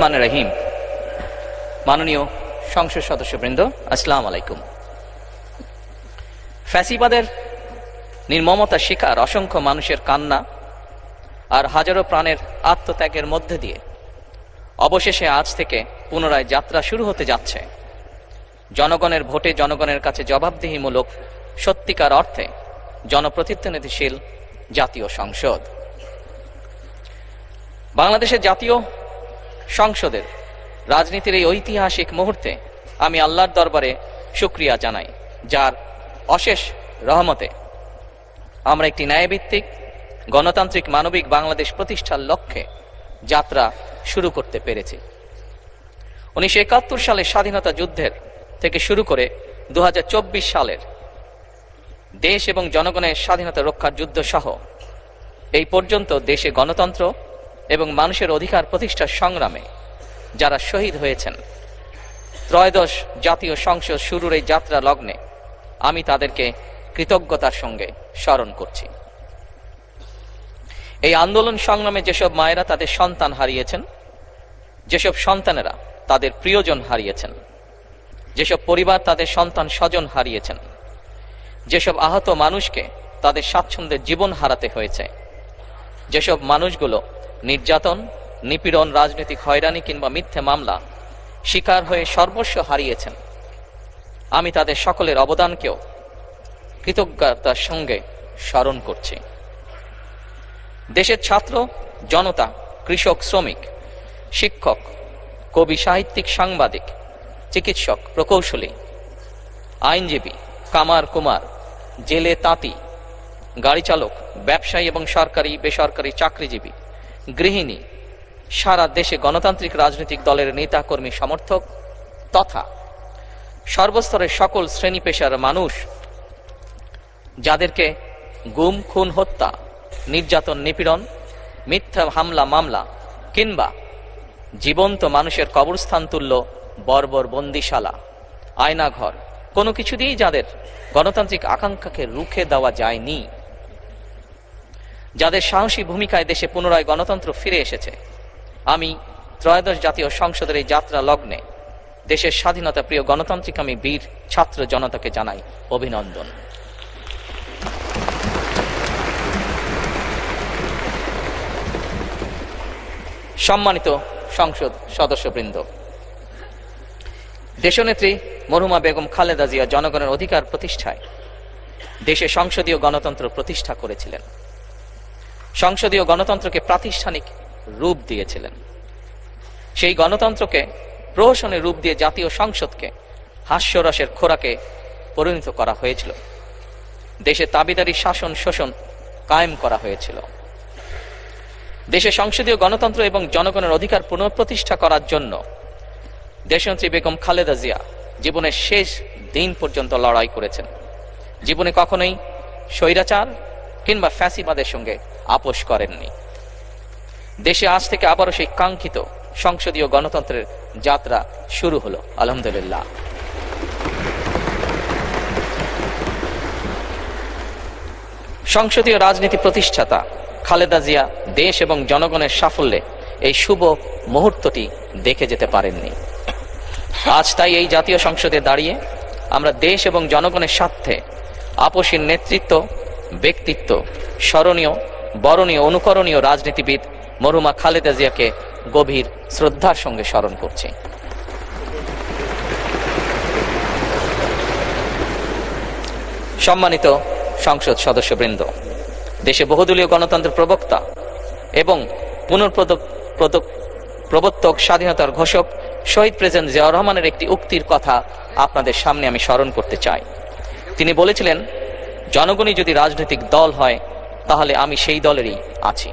রহমানির রহিম। মাননীয় সংসদ সদস্যবৃন্দ, আসসালামু আলাইকুম। ফ্যাসিবাদের নির্মমতার শিকার অসংখ্য মানুষের কান্না আর হাজারো প্রাণের আত্মত্যাগের মধ্যে দিয়ে অবশেষে আজ থেকে পুনরায় যাত্রা শুরু হতে যাচ্ছে জনগণের ভোটে জনগণের কাছে জবাবদিহিমূলক সত্যিকার অর্থে জনপ্রতিনিধিশীল জাতীয় সংসদ। বাংলাদেশের জাতীয় সংসদের রাজনীতির এই ঐতিহাসিক মুহূর্তে আমি আল্লাহর দরবারে শুকরিয়া জানাই, যার অশেষ রহমতে আমরা একটি ন্যায়ভিত্তিক গণতান্ত্রিক মানবিক বাংলাদেশ প্রতিষ্ঠার লক্ষ্যে যাত্রা শুরু করতে পেরেছি। 1971 সালের স্বাধীনতা যুদ্ধের থেকে শুরু করে 2024 সালের দেশ এবং জনগণের স্বাধীনতা রক্ষার যুদ্ধ সহ এই পর্যন্ত দেশে গণতন্ত্র এবং মানুষের অধিকার প্রতিষ্ঠার সংগ্রামে যারা শহীদ হয়েছেন, ত্রয়োদশ জাতীয় সংসদ শুরুর এই যাত্রা লগ্নে আমি তাদেরকে কৃতজ্ঞতার সঙ্গে স্মরণ করছি। এই আন্দোলন সংগ্রামে যেসব মায়েরা তাদের সন্তান হারিয়েছেন, যেসব সন্তানেরা তাদের প্রিয়জন হারিয়েছেন, যেসব পরিবার তাদের সন্তান স্বজন হারিয়েছেন, যেসব আহত মানুষকে তাদের স্বাচ্ছন্দ্যের জীবন হারাতে হয়েছে, যেসব মানুষগুলো নির্যাতন, নিপীড়ন, রাজনৈতিক হয়রানি কিংবা মিথ্যে মামলা শিকার হয়ে সর্বস্ব হারিয়েছেন, আমি তাদের সকলের অবদানকেও কৃতজ্ঞতার সঙ্গে স্মরণ করছি। দেশের ছাত্র জনতা, কৃষক, শ্রমিক, শিক্ষক, কবি, সাহিত্যিক, সাংবাদিক, চিকিৎসক, প্রকৌশলী, আইনজীবী, কামার কুমার, জেলে তাঁতি, গাড়ি চালক, ব্যবসায়ী এবং সরকারি বেসরকারি চাকরিজীবী, গৃহিণী, সারা দেশে গণতান্ত্রিক রাজনৈতিক দলের নেতা কর্মী সমর্থক তথা সর্বস্তরের সকল শ্রেণী পেশার মানুষ যাদেরকে গুম, খুন, হত্যা, নির্যাতন, নিপীড়ন, মিথ্যা হামলা মামলা কিংবা জীবন্ত মানুষের কবরস্থান তুল্য বর্বর বন্দিশালা, আয়নাঘর কোনো কিছু দিয়েই যাদের গণতান্ত্রিক আকাঙ্ক্ষাকে রুখে দেওয়া যায়নি, যাদের সাহসী ভূমিকায় দেশে পুনরায় গণতন্ত্র ফিরে এসেছে, আমি ত্রয়োদশ জাতীয় সংসদের এই যাত্রা লগ্নে দেশের স্বাধীনতা প্রিয় গণতান্ত্রিক আমি বীর ছাত্র জনতাকে জানাই অভিনন্দন। সম্মানিত সংসদ সদস্যবৃন্দ, দেশনেত্রী মরহুমা বেগম খালেদা জিয়া জনগণের অধিকার প্রতিষ্ঠায় দেশে সংসদীয় গণতন্ত্র প্রতিষ্ঠা করেছিলেন, সংসদীয় গণতন্ত্রকে প্রাতিষ্ঠানিক রূপ দিয়েছিলেন। সেই গণতন্ত্রকে প্রহসনের রূপ দিয়ে জাতীয় সংসদকে হাস্যরসের খোরাকে পরিণত করা হয়েছিল। দেশে তাবিদারি শাসন শোষণ কায়েম করা হয়েছিল। দেশে সংসদীয় গণতন্ত্র এবং জনগণের অধিকার পুনঃপ্রতিষ্ঠা করার জন্য দেশনেত্রী বেগম খালেদা জিয়া জীবনের শেষ দিন পর্যন্ত লড়াই করেছেন। জীবনে কখনোই স্বৈরাচার কিংবা ফ্যাসিবাদের সঙ্গে আপোষ করেননি। দেশে আজ থেকে আবারও সেই কাঙ্ক্ষিত সংসদীয় গণতন্ত্রের যাত্রা শুরু হলো, আলহামদুলিল্লাহ। সংসদীয় রাজনীতি প্রতিষ্ঠাতা খালেদা জিয়া দেশ এবং জনগণের সাফল্যে এই শুভ মুহূর্তটি দেখে যেতে পারেননি। আজ তাই এই জাতীয় সংসদে দাঁড়িয়ে আমরা দেশ এবং জনগণের স্বার্থে আপসীর নেতৃত্ব, ব্যক্তিত্ব, স্মরণীয়, বরণীয়, অনুকরণীয় রাজনীতিবিদ মরহুমা খালেদা জিয়াকে গভীর শ্রদ্ধার সঙ্গে স্মরণ করছি। সম্মানিত সংসদ সদস্যবৃন্দ, দেশে বহুদলীয় গণতন্ত্রের প্রবক্তা এবং প্রবর্তক, স্বাধীনতার ঘোষক শহীদ প্রেসিডেন্ট জিয়াউর রহমানের একটি উক্তির কথা আপনাদের সামনে আমি স্মরণ করতে চাই। তিনি বলেছিলেন, জনগণই যদি রাজনৈতিক দল হয় তাহলে আমি সেই দলেরই আছি।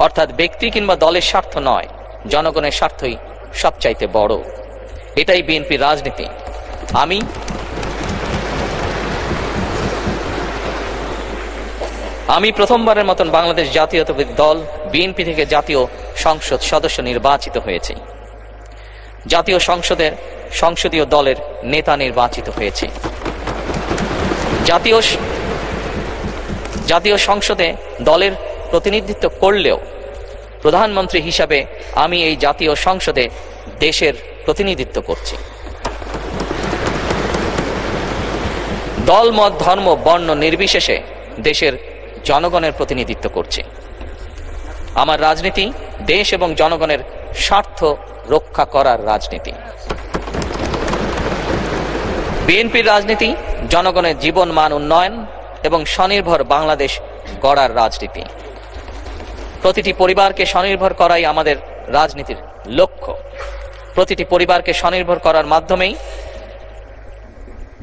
অর্থাৎ ব্যক্তি কিংবা দলের স্বার্থ নয়, জনগণের স্বার্থই সবচাইতে বড়। এটাই বিএনপির রাজনীতি। আমি প্রথমবারের মতন বাংলাদেশ জাতীয়তাবাদী দল বিএনপি থেকে জাতীয় সংসদ সদস্য নির্বাচিত হয়েছে। জাতীয় সংসদের সংসদীয় দলের নেতা নির্বাচিত হয়েছে। জাতীয় সংসদে দলের প্রতিনিধিত্ব করলেও প্রধানমন্ত্রী হিসাবে আমি এই জাতীয় সংসদে দেশের প্রতিনিধিত্ব করছি। দল, মত, ধর্ম, বর্ণ নির্বিশেষে দেশের জনগণের প্রতিনিধিত্ব করছি। আমার রাজনীতি দেশ এবং জনগণের স্বার্থ রক্ষা করার রাজনীতি। বিএনপির রাজনীতি জনগণের জীবন মান উন্নয়ন এবং স্বনির্ভর বাংলাদেশ গড়ার রাজনীতি। প্রতিটি পরিবারকে স্বনির্ভর করাই আমাদের রাজনীতির লক্ষ্য। প্রতিটি পরিবারকে স্বনির্ভর করার মাধ্যমেই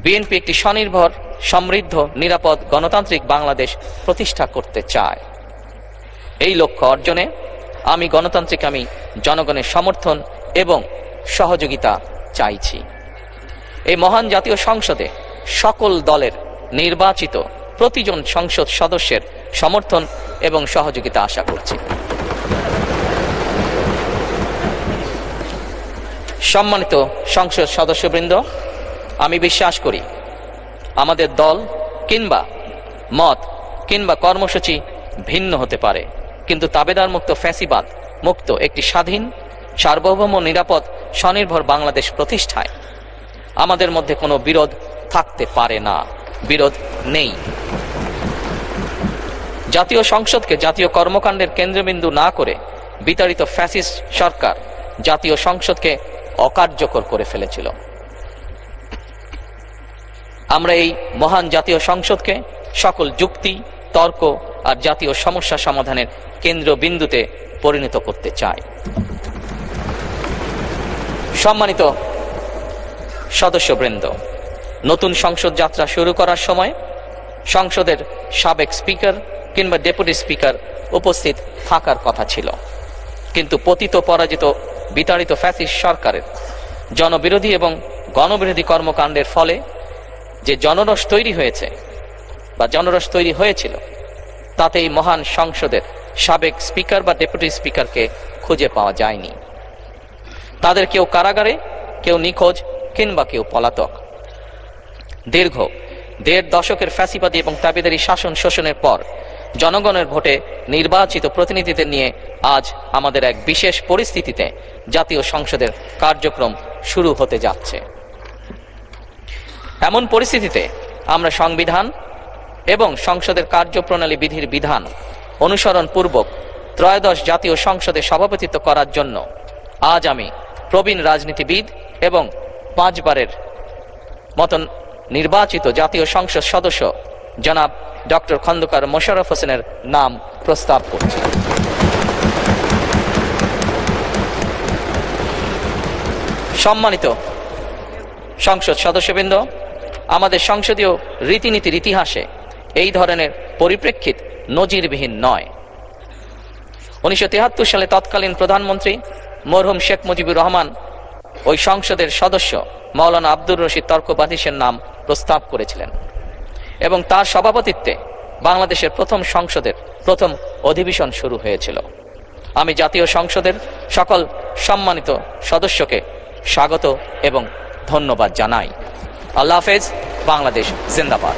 বিএনপি একটি স্বনির্ভর, সমৃদ্ধ, নিরাপদ, গণতান্ত্রিক বাংলাদেশ প্রতিষ্ঠা করতে চায়। এই লক্ষ্য অর্জনে আমি জনগণের সমর্থন এবং সহযোগিতা চাইছি। এই মহান জাতীয় সংসদে সকল দলের নির্বাচিত প্রতিজন সংসদ সদস্যের সমর্থন এবং সহযোগিতা আশা করছি। সম্মানিত সংসদ সদস্যবৃন্দ, আমি বিশ্বাস করি আমাদের দল কিংবা মত কিংবা কর্মসূচি ভিন্ন হতে পারে, কিন্তু তাবেদার মুক্ত, ফ্যাসিবাদ মুক্ত একটি স্বাধীন, সার্বভৌম, নিরাপদ, স্বনির্ভর বাংলাদেশ প্রতিষ্ঠায় আমাদের মধ্যে কোনো বিরোধ থাকতে পারে না, বিরোধ নেই। জাতীয় সংসদকে জাতীয় কর্মকাণ্ডের কেন্দ্রবিন্দু না করে বিতাড়িত ফ্যাসিস্ট সরকার জাতীয় সংসদকে অকার্যকর করে ফেলেছিল। আমরা এই মহান জাতীয় সংসদকে সকল যুক্তি, তর্ক আর জাতীয় সমস্যা সমাধানের কেন্দ্রবিন্দুতে পরিণত করতে চাই। সম্মানিত সদস্যবৃন্দ, নতুন সংসদ যাত্রা শুরু করার সময় সংসদের সাবেক স্পিকার কিংবা ডেপুটি স্পিকার উপস্থিত থাকার কথা ছিল, কিন্তু পতিত, পরাজিত, বিতাড়িত ফ্যাসিস্ট সরকারের জনবিরোধী এবং গণবিরোধী কর্মকাণ্ডের ফলে যে জনরোষ তৈরি হয়েছিল তাতে এই মহান সংসদের সাবেক স্পিকার বা ডেপুটি স্পিকারকে খুঁজে পাওয়া যায়নি। তাদের কেউ কারাগারে, কেউ নিখোঁজ কিংবা কেউ পলাতক। দীর্ঘ ১.৫ দশকের ফ্যাসিবাদী এবং তাবেদারি শাসন শোষণের পর জনগণের ভোটে নির্বাচিত প্রতিনিধিদের নিয়ে আজ আমাদের এক বিশেষ পরিস্থিতিতে জাতীয় সংসদের কার্যক্রম শুরু হতে যাচ্ছে। এমন পরিস্থিতিতে আমরা সংবিধান এবং সংসদের কার্যপ্রণালী বিধির বিধান অনুসরণ পূর্বক ত্রয়োদশ জাতীয় সংসদে সভাপতিত্ব করার জন্য আজ আমি প্রবীণ রাজনীতিবিদ এবং 5 বারের মতন নির্বাচিত জাতীয় সংসদ সদস্য জনাব ডক্টর খন্দকার মোশাররফ হোসেনের নাম প্রস্তাব করছি। সম্মানিত সংসদ সদস্যবৃন্দ, আমাদের সংসদীয় রীতিনীতির ইতিহাসে এই ধরনের পরিপ্রেক্ষিত নজিরবিহীন নয়। 1973 সালে তৎকালীন প্রধানমন্ত্রী মরহুম শেখ মুজিবুর রহমান ওই সংসদের সদস্য মাওলানা আব্দুর রশিদ তর্কবাদিসের নাম প্রস্তাব করেছিলেন এবং তার সভাপতিত্বে বাংলাদেশের প্রথম সংসদের প্রথম অধিবেশন শুরু হয়েছিল। আমি জাতীয় সংসদের সকল সম্মানিত সদস্যকে স্বাগত এবং ধন্যবাদ জানাই। আল্লাহ হাফেজ। বাংলাদেশ জিন্দাবাদ।